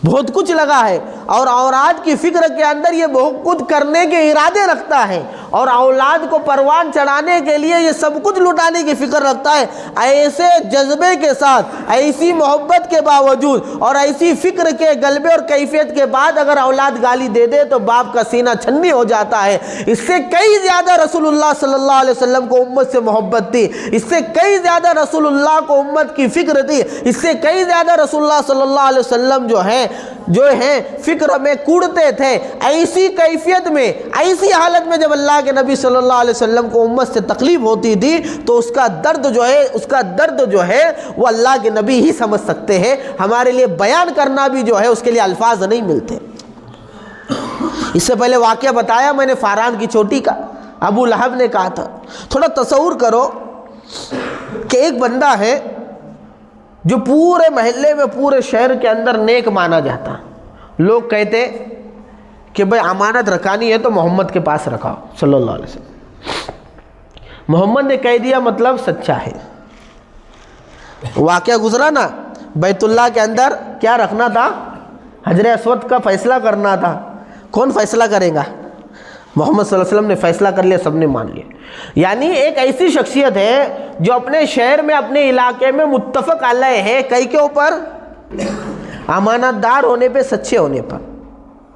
Speaker 2: بہت کچھ لگا ہے، اور اولاد کی فکر کے اندر یہ بہت کچھ کرنے کے ارادے رکھتا ہے، اور اولاد کو پروان چڑھانے کے لیے یہ سب کچھ لٹانے کی فکر رکھتا ہے۔ ایسے جذبے کے ساتھ، ایسی محبت کے باوجود اور ایسی فکر کے غلبے اور کیفیت کے بعد اگر اولاد گالی دے دے تو باپ کا سینہ چھنی ہو جاتا ہے۔ اس سے کئی زیادہ رسول اللہ صلی اللہ علیہ وسلم کو امت سے محبت تھی، اس سے کئی زیادہ رسول اللہ کو امت کی فکر تھی، اس سے کئی زیادہ رسول اللہ صلی اللہ علیہ وسلم جو ہیں فکر میں کوڑتے تھے۔ ایسی کیفیت میں، ایسی حالت میں جب اللہ کے نبی صلی اللہ علیہ وسلم کو امت سے تکلیف ہوتی تھی تو اس کا درد جو ہے وہ اللہ کے نبی ہی سمجھ سکتے ہیں، ہمارے لیے بیان کرنا بھی جو ہے اس کے لیے الفاظ نہیں ملتے۔ اس سے پہلے واقعہ بتایا میں نے فاران کی چوٹی کا، ابو لہب نے کہا تھا۔ تھوڑا تصور کرو کہ ایک بندہ ہے جو پورے محلے میں، پورے شہر کے اندر نیک مانا جاتا، لوگ کہتے کہ بھئی امانت رکھانی ہے تو محمد کے پاس رکھاؤ صلی اللہ علیہ وسلم۔ محمد نے کہہ دیا مطلب سچا ہے۔ واقعہ گزرا نا، بیت اللہ کے اندر کیا رکھنا تھا؟ حجر اسود کا فیصلہ کرنا تھا۔ کون فیصلہ کرے گا؟ محمد صلی اللہ علیہ وسلم نے فیصلہ کر لیا، سب نے مان لیا۔ یعنی ایک ایسی شخصیت ہے جو اپنے شہر میں، اپنے علاقے میں متفق علیہ ہے، کئی کے اوپر؟ امانت دار ہونے پہ، سچے ہونے پر۔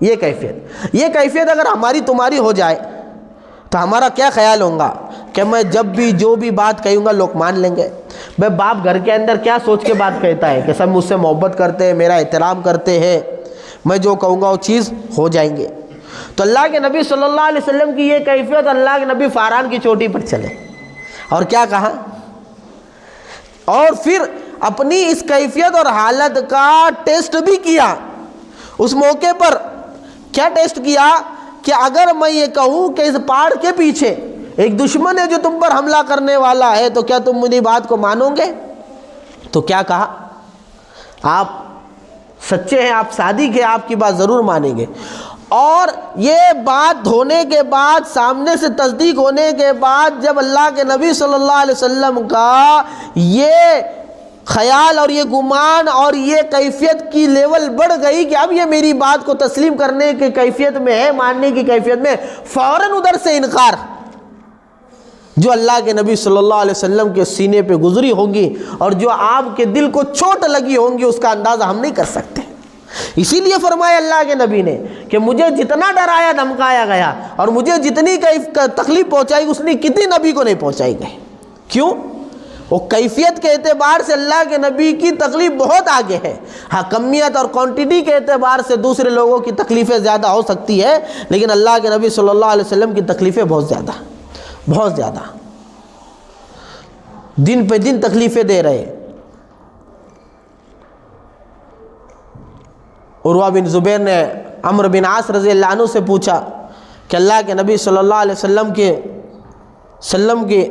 Speaker 2: یہ کیفیت اگر ہماری تمہاری ہو جائے تو ہمارا کیا خیال ہوگا کہ میں جب بھی جو بھی بات کہوں گا لوگ مان لیں گے۔ بھائی باپ گھر کے اندر کیا سوچ کے بات کہتا ہے کہ سب مجھ سے محبت کرتے ہیں، میرا احترام کرتے ہیں، میں جو کہوں گا وہ چیز ہو جائیں گے۔ تو اللہ کے نبی صلی اللہ علیہ وسلم کی یہ کیفیت، اللہ کے نبی فاران کی چوٹی پر چلے اور کیا کہا، اور پھر اپنی اس کیفیت اور حالت کا ٹیسٹ بھی کیا۔ اس موقع پر کیا ٹیسٹ کیا کہ اگر میں یہ کہوں کہ اس پہاڑ کے پیچھے ایک دشمن ہے جو تم پر حملہ کرنے والا ہے، تو کیا تم میری بات کو مانو گے؟ تو کیا کہا، آپ سچے ہیں، آپ صادق ہیں، آپ کی بات ضرور مانیں گے۔ اور یہ بات ہونے کے بعد، سامنے سے تصدیق ہونے کے بعد، جب اللہ کے نبی صلی اللہ علیہ وسلم کا یہ خیال اور یہ گمان اور یہ کیفیت کی لیول بڑھ گئی کہ اب یہ میری بات کو تسلیم کرنے کی کیفیت میں ہے، ماننے کی کیفیت میں، فوراً ادھر سے انکار جو اللہ کے نبی صلی اللہ علیہ وسلم کے سینے پہ گزری ہوگی اور جو آپ کے دل کو چوٹ لگی ہوں گی، اس کا اندازہ ہم نہیں کر سکتے۔ اسی لیے فرمایا اللہ کے نبی نے کہ مجھے جتنا ڈرایا دھمکایا گیا اور مجھے جتنی تکلیف پہنچائی اس نے کتنی نبی کو نہیں پہنچائی گئی۔ کیوں؟ وہ کیفیت کے اعتبار سے اللہ کے نبی کی تکلیف بہت آگے ہے۔ ہاں کمیت اور کوانٹٹی کے اعتبار سے دوسرے لوگوں کی تکلیفیں زیادہ ہو سکتی ہے، لیکن اللہ کے نبی صلی اللہ علیہ وسلم کی تکلیفیں بہت زیادہ دن پہ دن تکلیفیں دے رہے۔ عروہ بن زبیر نے عمرو بن عاص رضی اللہ عنہ سے پوچھا کہ اللہ کے نبی صلی اللہ علیہ وسلم کے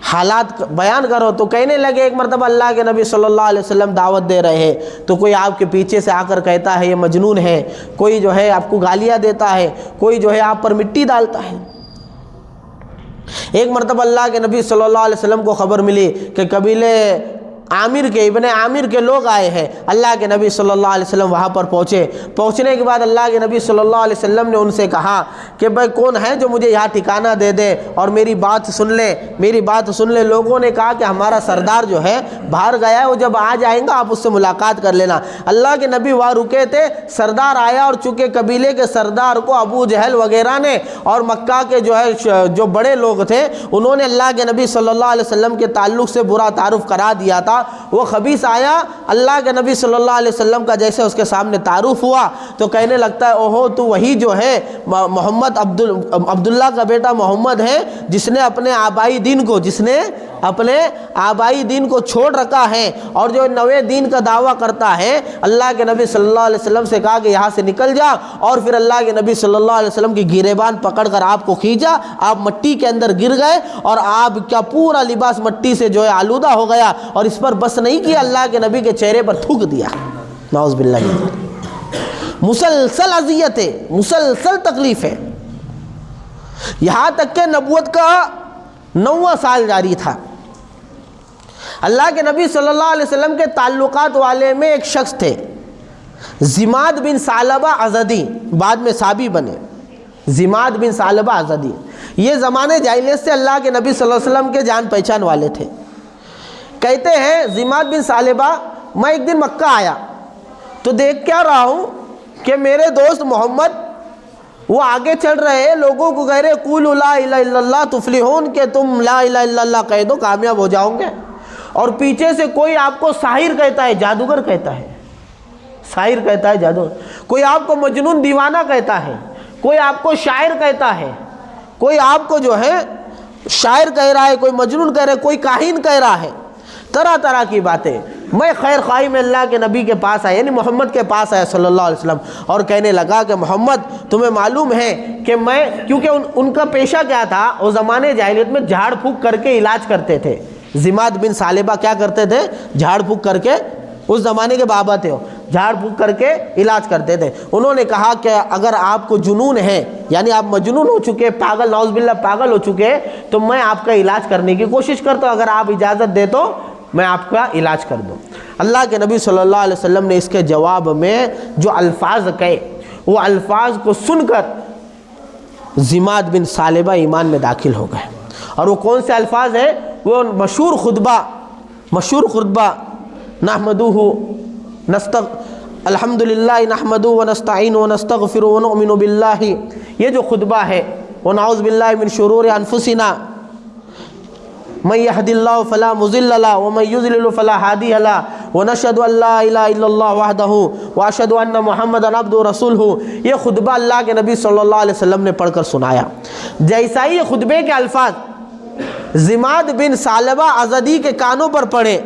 Speaker 2: حالات بیان کرو، تو کہنے لگے ایک مرتبہ اللہ کے نبی صلی اللہ علیہ وسلم دعوت دے رہے ہیں تو کوئی آپ کے پیچھے سے آ کر کہتا ہے یہ مجنون ہے، کوئی جو ہے آپ کو گالیاں دیتا ہے، کوئی جو ہے آپ پر مٹی ڈالتا ہے۔ ایک مرتبہ اللہ کے نبی صلی اللہ علیہ وسلم کو خبر ملی کہ قبیلے ابن عامر کے لوگ آئے ہیں۔ اللہ کے نبی صلی اللہ علیہ وسلم وہاں پر پہنچنے کے بعد اللہ کے نبی صلی اللہ علیہ وسلم نے ان سے کہا کہ بھائی کون ہے جو مجھے یہاں ٹھکانہ دے دے اور میری بات سن لے۔ لوگوں نے کہا کہ ہمارا سردار جو ہے باہر گیا ہے، وہ جب آ جائیں گا آپ اس سے ملاقات کر لینا۔ اللہ کے نبی وہاں رکے تھے، سردار آیا اور چونکہ قبیلے کے سردار کو ابو جہل وغیرہ نے اور مکہ کے جو بڑے لوگ تھے انہوں نے اللہ کے نبی صلی اللہ علیہ وسلم کے تعلق سے برا تعارف کرا دیا تھا۔ وہ خبیث آیا، اللہ کے نبی صلی اللہ علیہ وسلم کا جیسے اس کے سامنے تعارف ہوا تو کہنے لگتا ہے اوہو تو وہی جو ہے محمد عبداللہ کا بیٹا محمد ہے جس نے اپنے آبائی دین کو چھوڑ رکھا ہے اور جو نوے دین کا دعویٰ کرتا ہے۔ اللہ کے نبی صلی اللہ علیہ وسلم سے کہا کہ یہاں سے نکل جا، اور پھر اللہ کے نبی صلی اللہ علیہ وسلم کی گریبان پکڑ کر آپ کو کھینچا، آپ مٹی کے اندر گر گئے اور آپ کا پورا لباس مٹی سے جو ہے آلودہ ہو گیا، اور اس پر بس نہیں کیا، اللہ کے نبی کے چہرے پر تھوک دیا۔ نعوذ باللہ من ذلک۔ مسلسل اذیت ہے، مسلسل تکلیف ہے، یہاں تک کہ نبوت کا 9واں سال جاری تھا۔ اللہ کے نبی صلی اللہ علیہ وسلم کے تعلقات والے میں ایک شخص تھے زماد بن ثعلبہ ازدی، بعد میں صحابی بنے۔ زماد بن ثعلبہ ازدی یہ زمانے جاہلیت سے اللہ کے نبی صلی اللہ علیہ وسلم کے جان پہچان والے تھے۔ کہتے ہیں زماد بن ثعلبہ، میں ایک دن مکہ آیا تو دیکھ کیا رہا ہوں کہ میرے دوست محمد وہ آگے چل رہے ہیں، لوگوں کو کہہ رہے قولوا لا الہ الا اللہ تفلحون، کہ تم لا الہ الا اللہ کہہ دو کامیاب ہو جاؤ گے، اور پیچھے سے کوئی آپ کو ساحر کہتا ہے، جادوگر کہتا ہے، ساحر کہتا ہے، جادوگر، کوئی آپ کو مجنون دیوانہ کہتا ہے، کوئی آپ کو شاعر کہتا ہے، کوئی آپ کو جو ہے شاعر کہہ رہا ہے، کوئی مجنون کہہ رہا ہے، کوئی کاہن کہہ رہا ہے۔ طرح طرح کی باتیں. میں خیر خواہی میں اللہ کے نبی کے پاس آیا، یعنی محمد کے پاس آیا صلی اللہ علیہ وسلم، اور کہنے لگا کہ محمد تمہیں معلوم ہے کہ میں، کیونکہ ان کا پیشہ کیا تھا، وہ زمانے جاہلیت میں جھاڑ پھونک کر کے علاج کرتے تھے. ضماد بن ثعلبہ کیا کرتے تھے؟ جھاڑ پھونک کر کے، اس زمانے کے بابا تھے وہ، جھاڑ پھونک کر کے علاج کرتے تھے. انہوں نے کہا کہ اگر آپ کو جنون ہے، یعنی آپ مجنون ہو چکے، پاگل، نعوذ باللہ پاگل ہو چکے، تو میں آپ کا علاج کرنے کی کوشش کرتا ہوں، اگر آپ اجازت دے تو میں آپ کا علاج کر دوں. اللہ کے نبی صلی اللہ علیہ وسلم نے اس کے جواب میں جو الفاظ کہے، وہ الفاظ کو سن کر ضماد بن ثعلبہ ایمان میں داخل ہو گئے. اور وہ کون سے الفاظ ہیں؟ وہ مشہور خطبہ الحمدللہ نحمدہ ونستعینہ ونستغفرہ ونؤمن باللہ، یہ جو خطبہ ہے، ونعوذ باللہ من شرور انفسنا من یہد اللہ فلا مضل لہ ومن یضلل فلا ہادی لہ ونشہد ان لا الہ الا اللہ وحدہ واشہد ان محمدا عبدہ ورسولہ. یہ خطبہ اللہ کے نبی صلی اللہ علیہ وسلم نے پڑھ کر سنایا. جیسا ہی یہ خطبے کے الفاظ ضماد بن ثعلبہ ازدی کے کانوں پر پڑے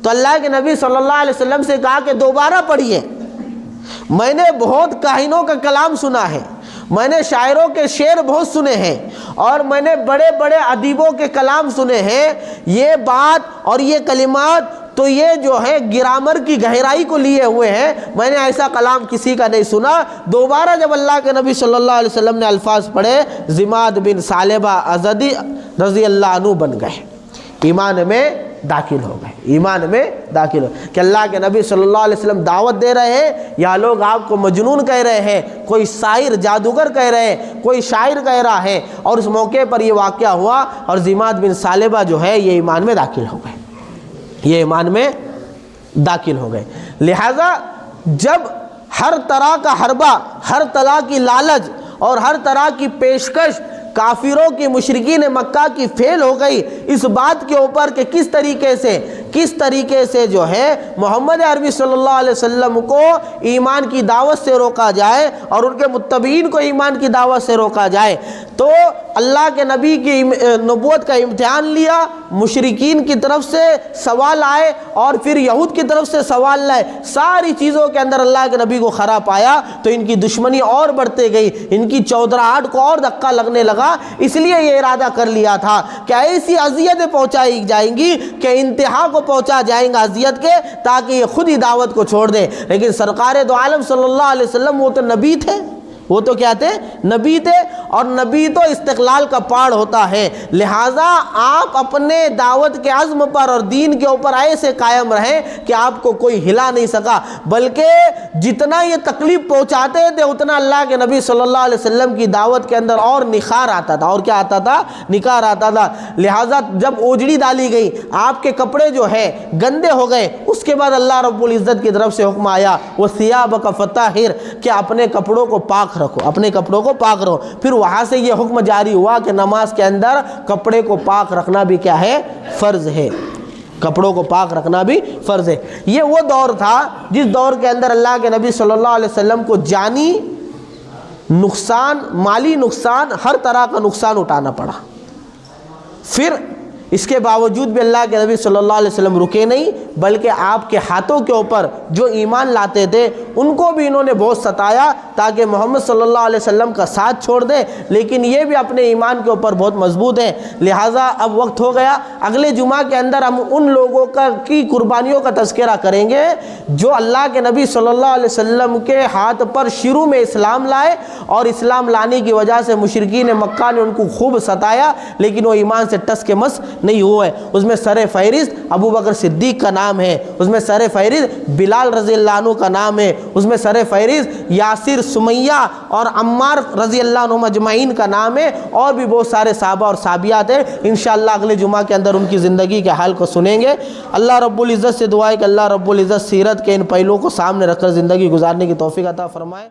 Speaker 2: تو اللہ کے نبی صلی اللہ علیہ وسلم سے کہا کہ دوبارہ پڑھیے. میں نے بہت کاہنوں کا کلام سنا ہے، میں نے شاعروں کے شعر بہت سنے ہیں، اور میں نے بڑے بڑے ادیبوں کے کلام سنے ہیں. یہ بات اور یہ کلمات تو یہ جو ہے گرامر کی گہرائی کو لیے ہوئے ہیں، میں نے ایسا کلام کسی کا نہیں سنا. دوبارہ جب اللہ کے نبی صلی اللہ علیہ وسلم نے الفاظ پڑھے، ضماد بن ثعلبہ ازدی رضی اللہ عنہ بن گئے، ایمان میں داخل ہو گئے، ایمان میں داخل ہو کہ اللہ کے نبی صلی اللہ علیہ وسلم دعوت دے رہے ہیں، یا لوگ آپ کو مجنون کہہ رہے ہیں، کوئی ساحر جادوگر کہہ رہے ہیں، کوئی شاعر کہہ رہا ہے. اور اس موقع پر یہ واقعہ ہوا اور ضماد بن ثعلبہ جو ہے یہ ایمان میں داخل ہو گئے، یہ ایمان میں داخل ہو گئے. لہذا جب ہر طرح کا حربہ، ہر طرح کی لالچ اور ہر طرح کی پیشکش کافروں کی، مشرکین مکہ کی فیل ہو گئی اس بات کے اوپر کہ کس طریقے سے جو ہے محمد عربی صلی اللہ علیہ وسلم کو ایمان کی دعوت سے روکا جائے اور ان کے متبعین کو ایمان کی دعوت سے روکا جائے، تو اللہ کے نبی کی نبوت کا امتحان لیا. مشرکین کی طرف سے سوال آئے اور پھر یہود کی طرف سے سوال لائے، ساری چیزوں کے اندر اللہ کے نبی کو خرا پایا تو ان کی دشمنی اور بڑھتے گئی، ان کی چودراہٹ کو اور دھکا لگنے لگا. اس لیے یہ ارادہ کر لیا تھا کہ ایسی اذیتیں پہنچائی جائیں گی کہ انتہا کو پہنچا جائیں گا اذیت کے، تاکہ یہ خود ہی دعوت کو چھوڑ دیں. لیکن سرکار دو عالم صلی اللہ علیہ وسلم وہ تو نبی تھے، وہ تو کیا تھے؟ نبی تھے، اور نبی تو استقلال کا پہاڑ ہوتا ہے. لہٰذا آپ اپنے دعوت کے عزم پر اور دین کے اوپر ایسے قائم رہیں کہ آپ کو کوئی ہلا نہیں سکا، بلکہ جتنا یہ تکلیف پہنچاتے تھے اتنا اللہ کے نبی صلی اللہ علیہ وسلم کی دعوت کے اندر اور نکھار آتا تھا. اور کیا آتا تھا؟ نکھار آتا تھا. لہٰذا جب اوجڑی ڈالی گئی، آپ کے کپڑے جو ہے گندے ہو گئے، اس کے بعد اللہ رب العزت کی طرف سے حکم آیا وَثِيَابَكَ فَطَهِّرْ، کہ اپنے کپڑوں کو پاک رکھو، اپنے کپڑوں کو پاک رکھو. پھر وہاں سے یہ حکم جاری ہوا کہ نماز کے اندر کپڑے کو پاک رکھنا بھی کیا ہے؟ فرض ہے. کپڑوں کو پاک رکھنا بھی فرض ہے. یہ وہ دور تھا جس دور کے اندر اللہ کے نبی صلی اللہ علیہ وسلم کو جانی نقصان، مالی نقصان، ہر طرح کا نقصان اٹھانا پڑا. پھر اس کے باوجود بھی اللہ کے نبی صلی اللہ علیہ وسلم رکے نہیں، بلکہ آپ کے ہاتھوں کے اوپر جو ایمان لاتے تھے ان کو بھی انہوں نے بہت ستایا تاکہ محمد صلی اللہ علیہ وسلم کا ساتھ چھوڑ دیں، لیکن یہ بھی اپنے ایمان کے اوپر بہت مضبوط ہیں. لہٰذا اب وقت ہو گیا، اگلے جمعہ کے اندر ہم ان لوگوں کی قربانیوں کا تذکرہ کریں گے جو اللہ کے نبی صلی اللہ علیہ وسلم کے ہاتھ پر شروع میں اسلام لائے، اور اسلام لانے کی وجہ سے مشرکین مکہ نے ان کو خوب ستایا لیکن وہ ایمان سے ٹس کے مس نہیں ہوئے. اس میں سر فہرست ابو بکر صدیق کا نام ہے، اس میں سر فہرست بلال رضی اللہ عنہ کا نام ہے، اس میں سر فہرست یاسر، سمیہ اور عمار رضی اللہ عنہ اجمعین کا نام ہے، اور بھی بہت سارے صحابہ اور صحابیات ہیں. انشاءاللہ اگلے جمعہ کے اندر ان کی زندگی کے حال کو سنیں گے. اللہ رب العزت سے دعا ہے کہ اللہ رب العزت سیرت کے ان پہلوؤں کو سامنے رکھ کر زندگی گزارنے کی توفیق عطا فرمائے.